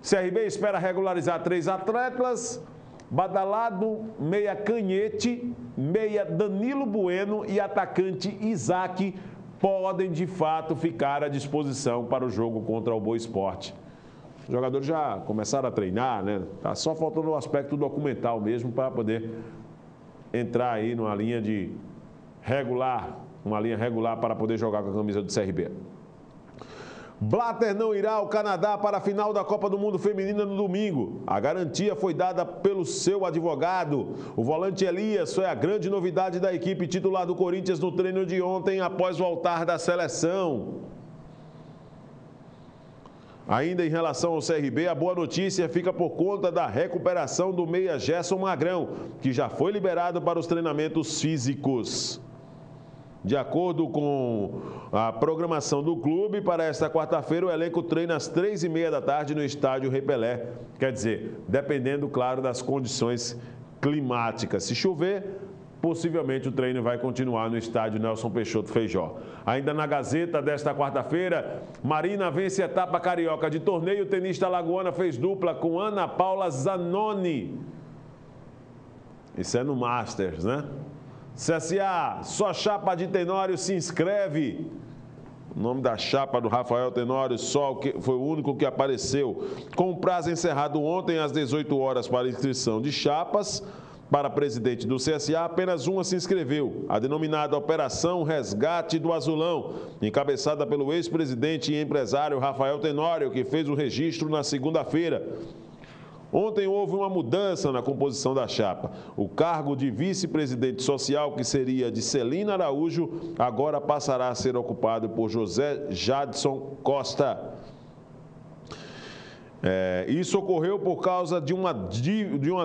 Speaker 1: CRB espera regularizar 3 atletas. Badalado, meia Canhete, meia Danilo Bueno e atacante Isaac podem de fato ficar à disposição para o jogo contra o Boa Esporte. Os jogadores já começaram a treinar, né? Tá só faltando o aspecto documental mesmo para poder entrar aí numa linha de regular, uma linha regular para poder jogar com a camisa do CRB. Blatter não irá ao Canadá para a final da Copa do Mundo Feminina no domingo. A garantia foi dada pelo seu advogado. O volante Elias foi a grande novidade da equipe titular do Corinthians no treino de ontem após voltar da seleção. Ainda em relação ao CRB, a boa notícia fica por conta da recuperação do meia Gerson Magrão, que já foi liberado para os treinamentos físicos. De acordo com a programação do clube, para esta quarta-feira o elenco treina às 3h30 da tarde no estádio Rei Pelé. Quer dizer, dependendo, claro, das condições climáticas. Se chover, possivelmente o treino vai continuar no estádio Nelson Peixoto Feijó. Ainda na Gazeta desta quarta-feira, Marina vence etapa carioca de torneio. O tenista alagoana fez dupla com Ana Paula Zanoni. Isso é no Masters, né? CSA, só chapa de Tenório se inscreve. O nome da chapa do Rafael Tenório só foi o único que apareceu. Com o prazo encerrado ontem às 18 horas para inscrição de chapas para presidente do CSA, apenas uma se inscreveu, a denominada Operação Resgate do Azulão, encabeçada pelo ex-presidente e empresário Rafael Tenório, que fez o registro na segunda-feira. Ontem houve uma mudança na composição da chapa. O cargo de vice-presidente social, que seria de Celina Araújo, agora passará a ser ocupado por José Jadson Costa. Isso ocorreu por causa de uma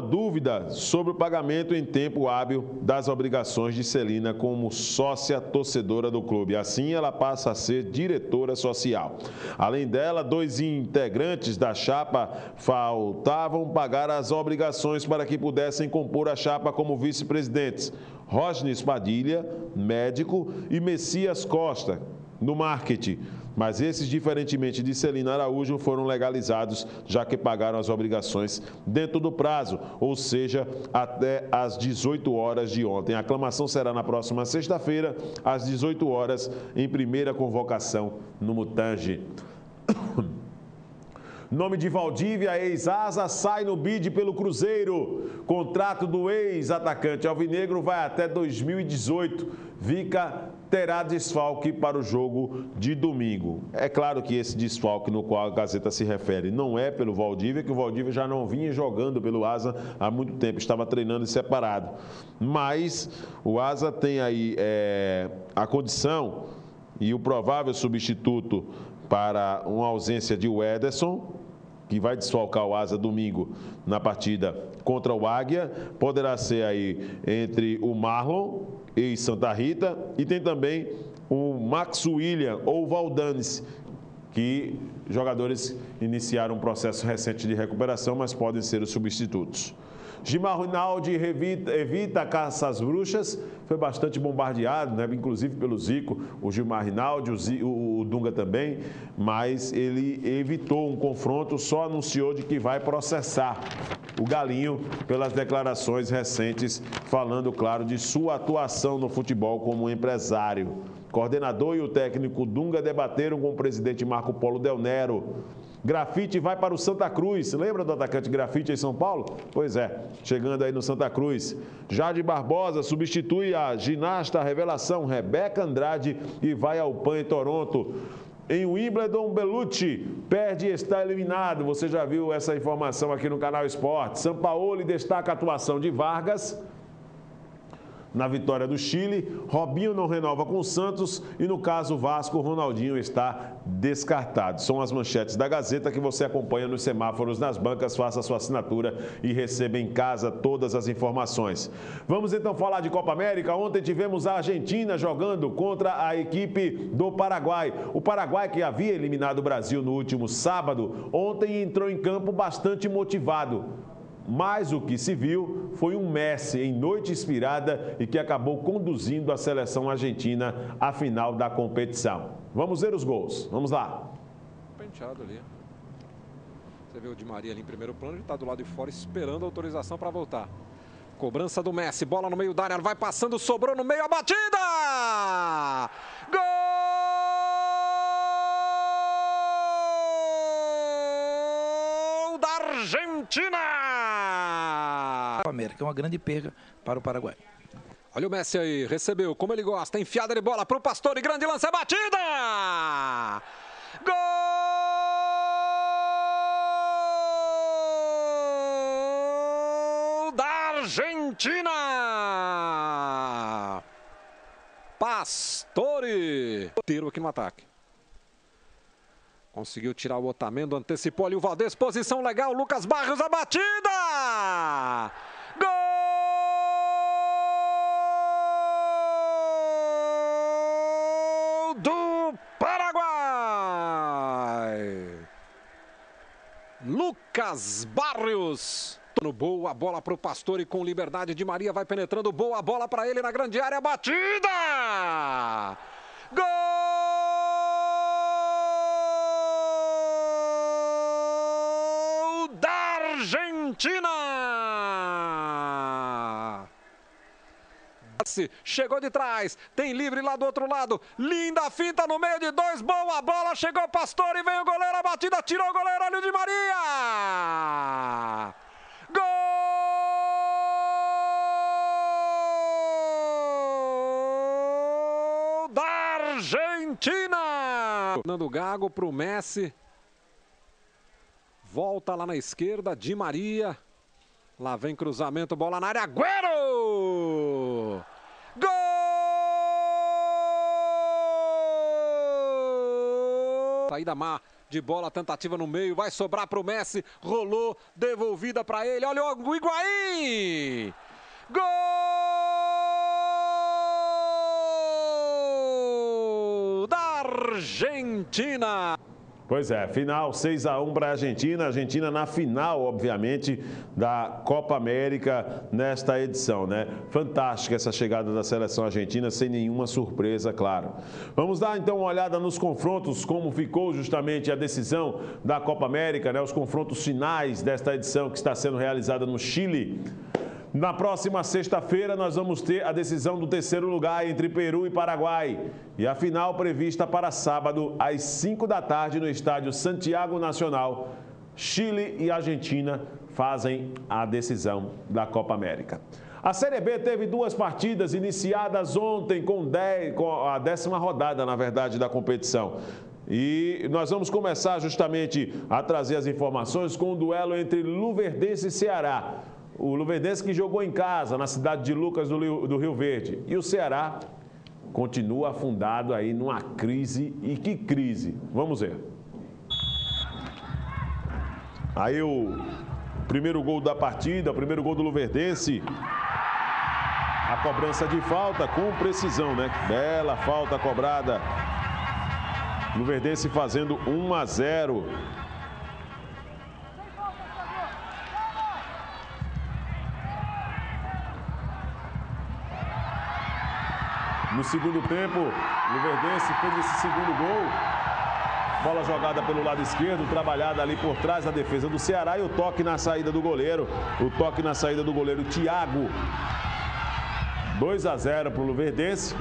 Speaker 1: dúvida sobre o pagamento em tempo hábil das obrigações de Celina como sócia torcedora do clube. Assim, ela passa a ser diretora social. Além dela, 2 integrantes da chapa faltavam pagar as obrigações para que pudessem compor a chapa como vice-presidentes. Rosnes Padilha, médico, e Messias Costa, no marketing. Mas esses, diferentemente de Celina Araújo, foram legalizados, já que pagaram as obrigações dentro do prazo, ou seja, até às 18 horas de ontem. A aclamação será na próxima sexta-feira, às 18 horas, em primeira convocação no Mutange. Nome de Valdívia, ex-asa, sai no bid pelo Cruzeiro. Contrato do ex-atacante alvinegro vai até 2018. Vica terá desfalque para o jogo de domingo. É claro que esse desfalque no qual a Gazeta se refere não é pelo Valdívia, que o Valdívia já não vinha jogando pelo asa há muito tempo, estava treinando separado. Mas o asa tem aí a condição e o provável substituto para uma ausência de Ederson, que vai desfalcar o asa domingo na partida contra o Águia. Poderá ser aí entre o Marlon e Santa Rita, e tem também o Max William ou o Valdanes, que jogadores iniciaram um processo recente de recuperação, mas podem ser os substitutos. Gilmar Rinaldi evita a caça às bruxas, foi bastante bombardeado, né? Inclusive pelo Zico, o Gilmar Rinaldi, o Dunga também, mas ele evitou um confronto, só anunciou de que vai processar o Galinho pelas declarações recentes, falando, claro, de sua atuação no futebol como empresário. O coordenador e o técnico Dunga debateram com o presidente Marco Polo Del Nero. Grafite vai para o Santa Cruz. Lembra do atacante Grafite em São Paulo? Pois é, chegando aí no Santa Cruz. Jade Barbosa substitui a ginasta revelação Rebeca Andrade e vai ao PAN em Toronto. Em Wimbledon, Bellucci perde e está eliminado. Você já viu essa informação aqui no Canal Esporte. Sampaoli destaca a atuação de Vargas na vitória do Chile. Robinho não renova com o Santos e, no caso Vasco, Ronaldinho está descartado. São as manchetes da Gazeta que você acompanha nos semáforos, nas bancas. Faça a sua assinatura e receba em casa todas as informações. Vamos então falar de Copa América. Ontem tivemos a Argentina jogando contra a equipe do Paraguai. O Paraguai, que havia eliminado o Brasil no último sábado, ontem entrou em campo bastante motivado. Mas o que se viu foi um Messi em noite inspirada e que acabou conduzindo a seleção argentina à final da competição. Vamos ver os gols. Vamos lá.
Speaker 19: Penteado ali. Você vê o Di Maria ali em primeiro plano, ele está do lado de fora esperando a autorização para voltar. Cobrança do Messi, bola no meio da área, vai passando, sobrou no meio a batida! Gol da Argentina!
Speaker 20: América, é uma grande perda para o Paraguai.
Speaker 19: Olha o Messi aí, recebeu como ele gosta, enfiada de bola para o Pastore, grande lance, a batida! Gol da Argentina! Pastore! Tiro aqui no ataque. Conseguiu tirar o Otamendi, antecipou ali o Valdez, posição legal, Lucas Barrios, a batida! Gol do Paraguai! Lucas Barrios. No boa bola para o Pastore com liberdade. Di Maria vai penetrando, boa bola para ele na grande área, batida! Gol da Argentina! Chegou de trás, tem livre lá do outro lado, linda finta no meio de dois, boa bola, chegou o Pastore, vem o goleiro, a batida, tirou o goleiro, olha o Di Maria! Gol da Argentina! Dando Gago para o Messi. Volta lá na esquerda, Di Maria. Lá vem cruzamento, bola na área, Agüero! Gol Saída má de bola, tentativa no meio, vai sobrar para o Messi, rolou, devolvida para ele, olha o Higuaín! Gol da Argentina!
Speaker 1: Pois é, final 6-1 para a Argentina. Argentina na final, obviamente, da Copa América nesta edição, né? Fantástica essa chegada da seleção argentina, sem nenhuma surpresa, claro. Vamos dar então uma olhada nos confrontos, como ficou justamente a decisão da Copa América, né? Os confrontos finais desta edição que está sendo realizada no Chile. Na próxima sexta-feira, nós vamos ter a decisão do terceiro lugar entre Peru e Paraguai. E a final prevista para sábado, às 5 da tarde, no estádio Santiago Nacional. Chile e Argentina fazem a decisão da Copa América. A Série B teve 2 partidas iniciadas ontem com a 10ª rodada, na verdade, da competição. E nós vamos começar justamente a trazer as informações com o duelo entre Luverdense e Ceará. O Luverdense que jogou em casa, na cidade de Lucas do Rio Verde. E o Ceará continua afundado aí numa crise. E que crise? Vamos ver. Aí o primeiro gol da partida, o primeiro gol do Luverdense. A cobrança de falta com precisão, né? Bela falta cobrada. Luverdense fazendo 1-0. No segundo tempo, o Luverdense fez esse segundo gol. Bola jogada pelo lado esquerdo, trabalhada ali por trás da defesa do Ceará e o toque na saída do goleiro. O toque na saída do goleiro Thiago. 2-0 para o Luverdense.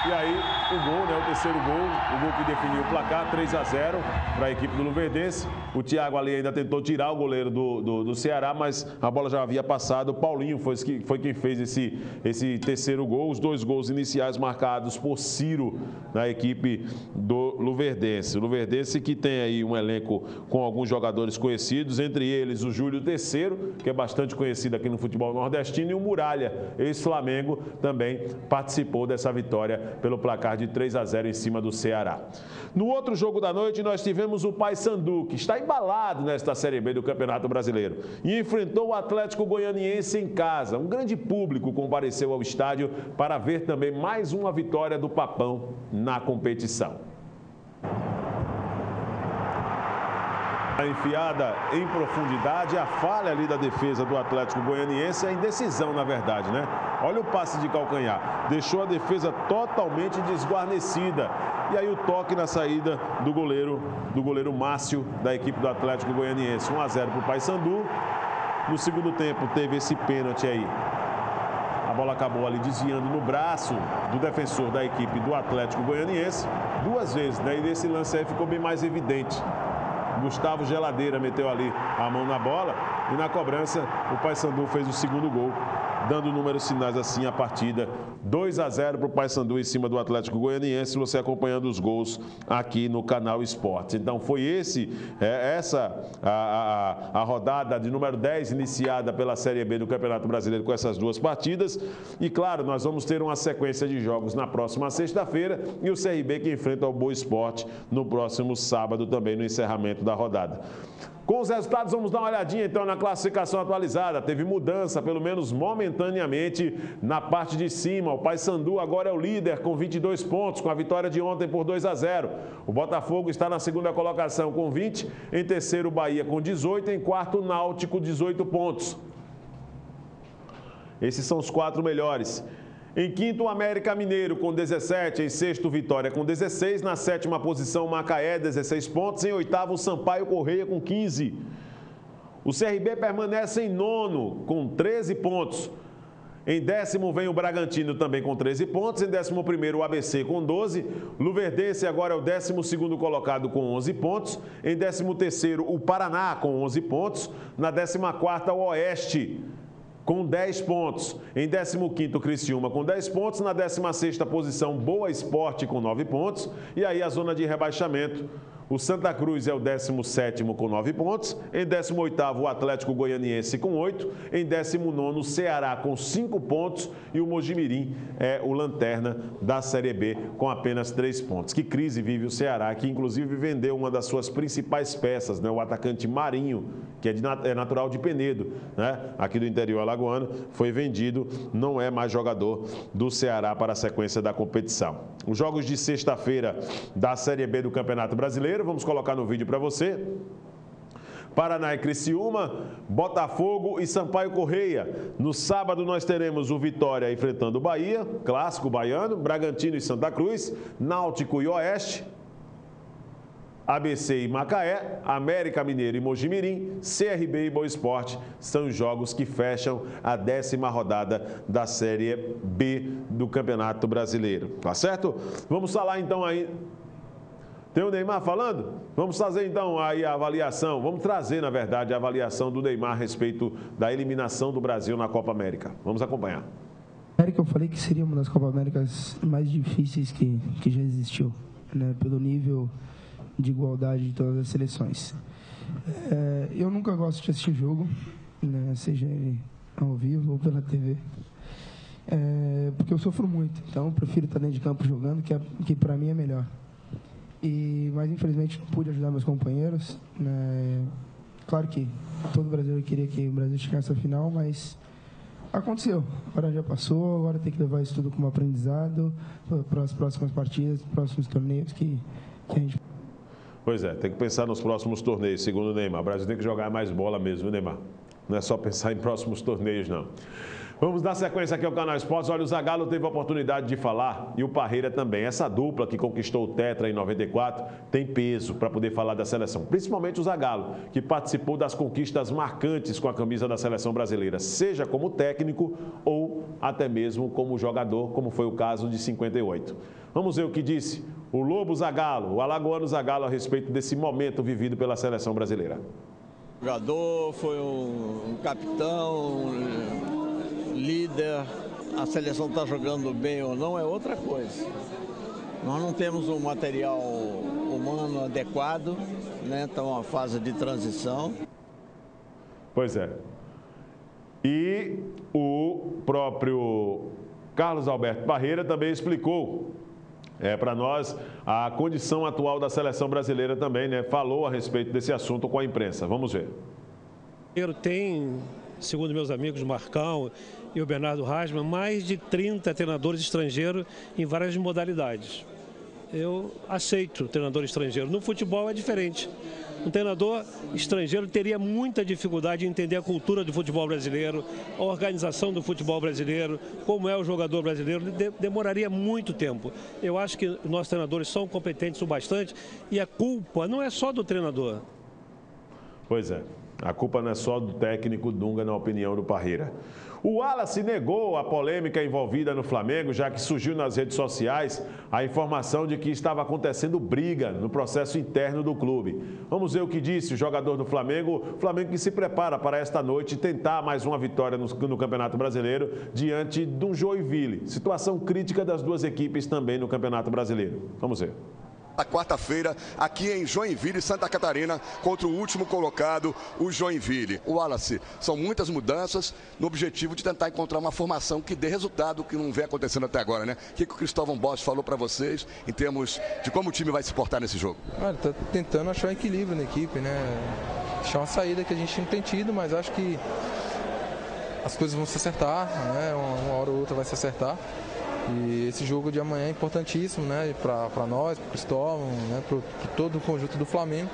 Speaker 1: E aí o gol, né, o terceiro gol, o gol que definiu o placar, 3-0 para a equipe do Luverdense. O Thiago ali ainda tentou tirar o goleiro do Ceará, mas a bola já havia passado. O Paulinho foi quem fez esse terceiro gol. Os 2 gols iniciais marcados por Ciro na equipe do Luverdense. O Luverdense que tem aí um elenco com alguns jogadores conhecidos, entre eles o Júlio Terceiro, que é bastante conhecido aqui no futebol nordestino, e o Muralha, ex-Flamengo, também participou dessa vitória pelo placar de 3-0 em cima do Ceará. No outro jogo da noite, nós tivemos o Paysandu, que está embalado nesta Série B do Campeonato Brasileiro, e enfrentou o Atlético Goianiense em casa. Um grande público compareceu ao estádio para ver também mais uma vitória do Papão na competição. A enfiada em profundidade, a falha ali da defesa do Atlético Goianiense, a indecisão, na verdade, né? Olha o passe de calcanhar, deixou a defesa totalmente desguarnecida. E aí o toque na saída do goleiro Márcio, da equipe do Atlético Goianiense. 1-0 para o Paysandu. No segundo tempo teve esse pênalti aí. A bola acabou ali desviando no braço do defensor da equipe do Atlético Goianiense. 2 vezes, né? E nesse lance aí ficou bem mais evidente. Gustavo Geladeira meteu ali a mão na bola e na cobrança o Paysandu fez o segundo gol, dando números finais assim a partida. 2-0 para o Paysandu em cima do Atlético Goianiense, você acompanhando os gols aqui no Canal Esportes. Então foi essa a rodada de número 10 iniciada pela Série B do Campeonato Brasileiro com essas 2 partidas. E claro, nós vamos ter uma sequência de jogos na próxima sexta-feira e o CRB que enfrenta o Boa Esporte no próximo sábado também no encerramento da rodada. Com os resultados, vamos dar uma olhadinha então na classificação atualizada. Teve mudança, pelo menos momentaneamente, na parte de cima. O Paysandu agora é o líder com 22 pontos, com a vitória de ontem por 2-0. O Botafogo está na segunda colocação com 20, em terceiro o Bahia com 18, em quarto o Náutico 18 pontos. Esses são os 4 melhores. Em quinto, o América Mineiro com 17, em sexto, Vitória com 16, na sétima posição, Macaé, 16 pontos, em oitavo, Sampaio Correia com 15. O CRB permanece em nono com 13 pontos. Em décimo vem o Bragantino também com 13 pontos, em 11º o ABC com 12, Luverdense agora é o 12º colocado com 11 pontos, em 13º o Paraná com 11 pontos, na 14ª o Oeste com 10 pontos. Em 15º, Criciúma com 10 pontos. Na 16ª posição, Boa Esporte com 9 pontos. E aí a zona de rebaixamento, O Santa Cruz é o 17º com 9 pontos. Em 18º, o Atlético Goianiense com 8. Em 19º, o Ceará com 5 pontos. E o Mojimirim é o lanterna da Série B com apenas 3 pontos. Que crise vive o Ceará, que inclusive vendeu uma das suas principais peças, né? O atacante Marinho, que é natural de Penedo, né? Aqui do interior alagoano, foi vendido, não é mais jogador do Ceará para a sequência da competição. Os jogos de sexta-feira da Série B do Campeonato Brasileiro, vamos colocar no vídeo para você. Paraná e Criciúma, Botafogo e Sampaio Correia. No sábado nós teremos o Vitória enfrentando o Bahia, clássico baiano, Bragantino e Santa Cruz, Náutico e Oeste, ABC e Macaé, América Mineiro e Mojimirim, CRB e Boa Esporte são os jogos que fecham a 10ª rodada da Série B do Campeonato Brasileiro. Tá certo? Vamos falar então aí. Tem o Neymar falando? Vamos fazer então aí a avaliação, vamos trazer na verdade a avaliação do Neymar a respeito da eliminação do Brasil na Copa América. Vamos acompanhar.
Speaker 21: América, eu falei que seria uma das Copas Américas mais difíceis que já existiu, né? Pelo nível de igualdade de todas as seleções. Eu nunca gosto de assistir jogo, né? Seja ele ao vivo ou pela TV, porque eu sofro muito, então eu prefiro estar dentro de campo jogando, que para mim é melhor. Mas infelizmente não pude ajudar meus companheiros, né? Claro que todo brasileiro queria que o Brasil chegasse à final, mas aconteceu, agora já passou, agora tem que levar isso tudo como aprendizado para as próximas partidas, próximos torneios que a gente...
Speaker 1: Pois é, tem que pensar nos próximos torneios, segundo o Neymar. O Brasil tem que jogar mais bola mesmo, Neymar. Não é só pensar em próximos torneios, não. Vamos dar sequência aqui ao Canal Esportes. Olha, o Zagallo teve a oportunidade de falar e o Parreira também. Essa dupla que conquistou o Tetra em 94 tem peso para poder falar da seleção. Principalmente o Zagallo, que participou das conquistas marcantes com a camisa da seleção brasileira, seja como técnico ou até mesmo como jogador, como foi o caso de 58. Vamos ver o que disse o Lobo Zagallo, o alagoano Zagallo, a respeito desse momento vivido pela seleção brasileira.
Speaker 22: O jogador foi um capitão, líder. A seleção está jogando bem ou não é outra coisa. Nós não temos um material humano adequado, né? Está uma fase de transição.
Speaker 1: Pois é. E o próprio Carlos Alberto Parreira também explicou para nós a condição atual da seleção brasileira também, né? Falou a respeito desse assunto com a imprensa. Vamos ver.
Speaker 23: Tem, segundo meus amigos Marcão e o Bernardo Rasman, mais de 30 treinadores estrangeiros em várias modalidades. Eu aceito treinador estrangeiro. No futebol é diferente. Um treinador estrangeiro teria muita dificuldade em entender a cultura do futebol brasileiro, a organização do futebol brasileiro, como é o jogador brasileiro, demoraria muito tempo. Eu acho que nossos treinadores são competentes o bastante e a culpa não é só do treinador.
Speaker 1: Pois é, a culpa não é só do técnico Dunga, na opinião do Parreira. O Wallace negou a polêmica envolvida no Flamengo, já que surgiu nas redes sociais a informação de que estava acontecendo briga no processo interno do clube. Vamos ver o que disse o jogador do Flamengo, Flamengo que se prepara para esta noite tentar mais uma vitória no Campeonato Brasileiro diante do Joinville. Situação crítica das duas equipes também no Campeonato Brasileiro. Vamos ver.
Speaker 24: A quarta-feira, aqui em Joinville, Santa Catarina, contra o último colocado, o Joinville. O Wallace, são muitas mudanças no objetivo de tentar encontrar uma formação que dê resultado, que não vem acontecendo até agora, né? O que o Cristóvão Bosch falou para vocês em termos de como o time vai se portar nesse jogo?
Speaker 25: Tá tentando achar um equilíbrio na equipe, né? Achar uma saída que a gente não tem tido, mas acho que as coisas vão se acertar, né? Uma hora ou outra vai se acertar. E esse jogo de amanhã é importantíssimo, né, para nós, para o Cristóvão, né, para todo o conjunto do Flamengo.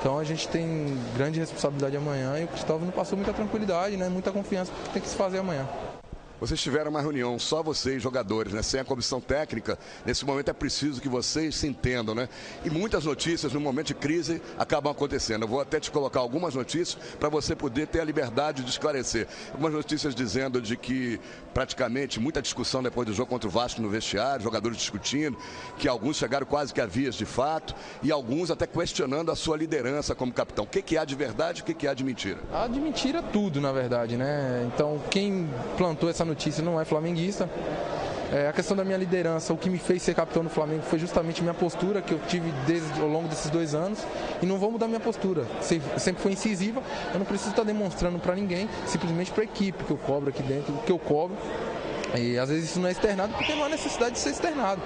Speaker 25: Então a gente tem grande responsabilidade amanhã e o Cristóvão não passou muita tranquilidade, né, muita confiança para o que tem que se fazer amanhã.
Speaker 24: Vocês tiveram uma reunião, só vocês, jogadores, né? Sem a comissão técnica. Nesse momento é preciso que vocês se entendam, né? E muitas notícias, no momento de crise, acabam acontecendo. Eu vou até te colocar algumas notícias para você poder ter a liberdade de esclarecer. Algumas notícias dizendo de que, praticamente, muita discussão depois do jogo contra o Vasco no vestiário, jogadores discutindo, que alguns chegaram quase que a vias de fato, e alguns até questionando a sua liderança como capitão. O que há de verdade e o que há de mentira?
Speaker 25: Há de mentira tudo, na verdade, né? Então, quem plantou essa notícia não é flamenguista. A questão da minha liderança, o que me fez ser capitão do Flamengo foi justamente minha postura que eu tive ao longo desses 2 anos, e não vou mudar minha postura. Sempre foi incisiva, eu não preciso estar demonstrando para ninguém, simplesmente para a equipe que eu cobro aqui dentro, o que eu cobro. E às vezes isso não é externado porque não há necessidade de ser externado.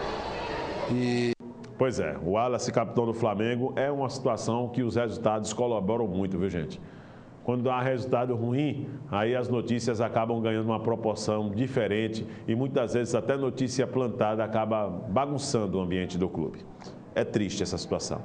Speaker 1: Pois é, o Wallace, capitão do Flamengo, é uma situação que os resultados colaboram muito, viu, gente? Quando há resultado ruim, aí as notícias acabam ganhando uma proporção diferente e muitas vezes até notícia plantada acaba bagunçando o ambiente do clube. É triste essa situação.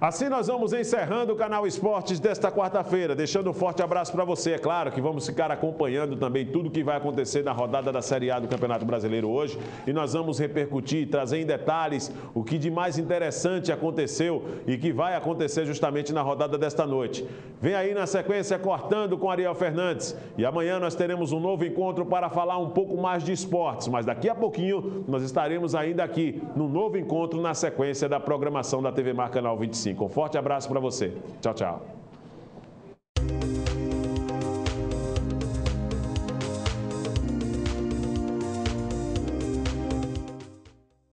Speaker 1: Assim nós vamos encerrando o Canal Esportes desta quarta-feira, deixando um forte abraço para você. É claro que vamos ficar acompanhando também tudo que vai acontecer na rodada da Série A do Campeonato Brasileiro hoje, e nós vamos repercutir, trazer em detalhes o que de mais interessante aconteceu e que vai acontecer justamente na rodada desta noite. Vem aí na sequência Cortando com Ariel Fernandes, e amanhã nós teremos um novo encontro para falar um pouco mais de esportes, mas daqui a pouquinho nós estaremos ainda aqui no novo encontro na sequência da programação da TV Mar Canal 25. Um forte abraço para você. Tchau, tchau.